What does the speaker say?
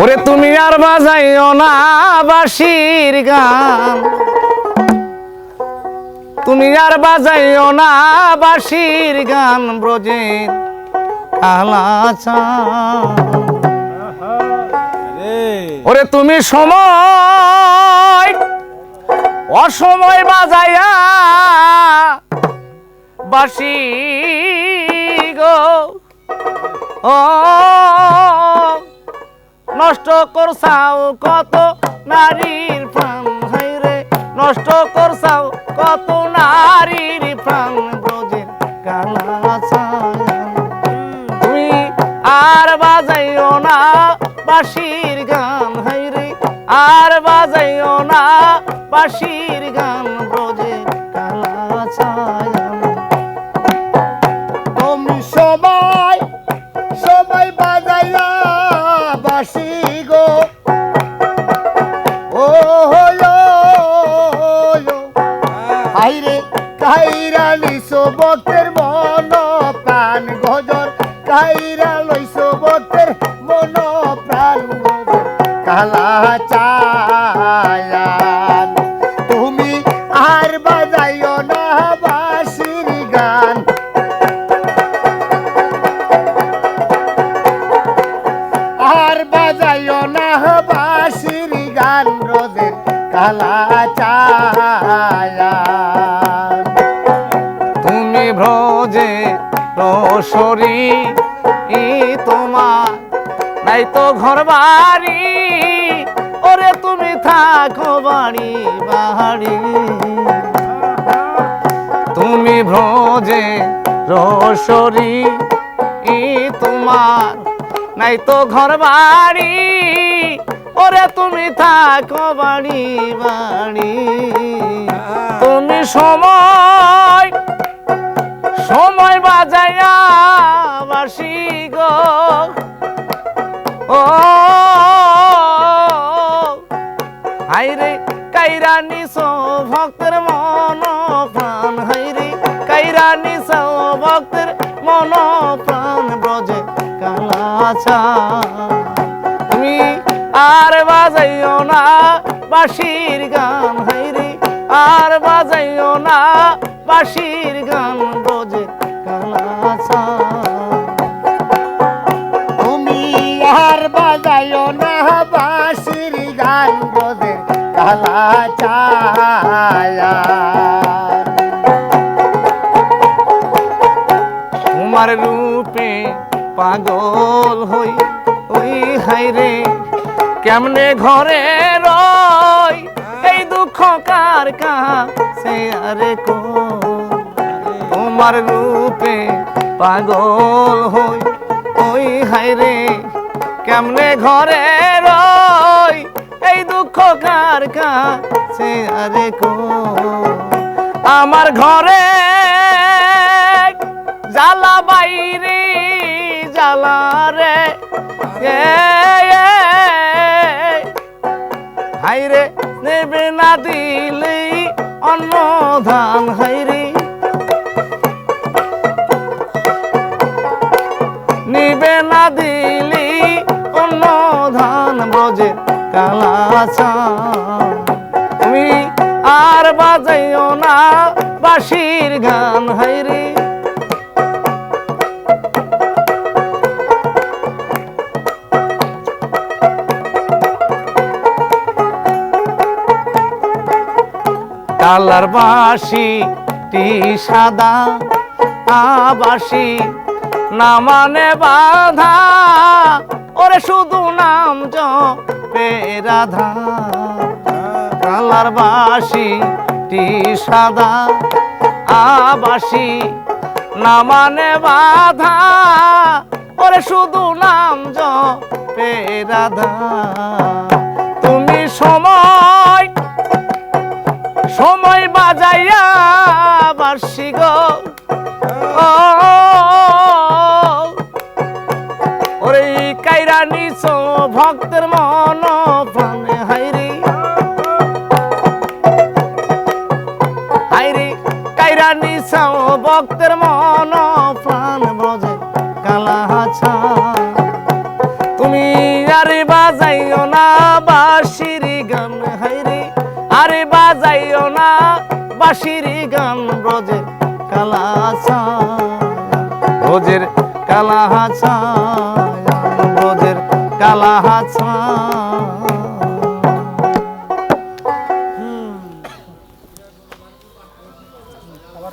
ওরে তুমি আর বাজাইও না বাঁশির গান, তুমি আর বাজাইও না বাঁশির গান ব্রজের কালাচাঁদ। ওরে তুমি সময় অসময় বাজাইয়া বাঁশি গো, ও নষ্ট করছাও কত নারীর প্রাণ, হাইরে নষ্ট করছাও কত নারীর প্রাণ ব্রজের কালাচাঁদ। তুমি আর বাজাইও না বাঁশির গান, হাইরে আর বাজাইও না বাঁশির গান ব্রজের কালাচাঁদ। তুমি সবাই সবাই বাজাইয়া বাঁশি গো, ও হাইরে কাইরা লিসো বক্তের মন প্রাণ গজর, কাইরা লইসো বক্তের মন প্রাণ কালাচাঁদ। তুমি আর বাজাইও না বাঁশির গান, আর বাজাইও না বাঁশির গান রোদের কালাচাঁদ। তুমি ব্রজে রসরি তোমার নাই তো ঘর বাড়ি, ওরে তুমি থাকো বাড়ি বাড়ি। তুমি ব্রজে রসরি তোমার নাই তো ঘর বাড়ি, ওরে তুমি থাকো বাড়ি বাড়ি। তুমি সময় সময় বাজাইয়া বাঁশি গো, ও হাইরে কাইরা নিছো ভক্তের মন প্রাণ, হাইরে কাইরা নিছো ভক্তের মন প্রাণ ব্রজে কালাচাঁদ। তুমি আর বাজাইও না বাঁশির গান, হাইরে আর বাজাইও না বাঁশির গান ব্রজে কালাচাঁদ। তুমি আর বাজাইও না বাঁশির গান রোদের কালাচাঁদ। তোমার রূপে পাগল হই ওই হাইরে কেমনে ঘরে রই, এই দুঃখ কার কাছে আরে কো। তোমার রূপে পাগল হই ওই হাইরে কেমনে ঘরে রই, এই দুঃখ কার কাছে আরে কো। আমার ঘরে জ্বালা বাইরে জ্বালা রে, হাইরে নেবে না দিলে অন্ন ধান, হাইরে নিবে না দিলি অন্ন ধান ব্রজে কালাচাঁদ। তুমি আর বাজাইও না বাঁশির গান, হাইরে কালার বাঁশি টি সাদা বাঁশি না মানে বাধা, ওরে শুধু নাম জপে রাধা। কালার বাঁশি টি সাদা বাঁশি না মানে বাধা, ওরে শুধু নাম জপে রাধা। তুমি সময় সময় বাজাইয়া বাঁশি গো, ওরে কাইরা নিছো ভক্তের মন প্রাণ, হাইরে হাইরে কাইরা নিছো ভক্তের মন প্রাণ ব্রজে কালাচাঁদ। তুমি আরে বাজ বাজাইও না বাঁশির গান হাইরে আরে বাজাইও না বাঁশির গান ব্রজের কালা ব্রজের কালা ব্রজের কালা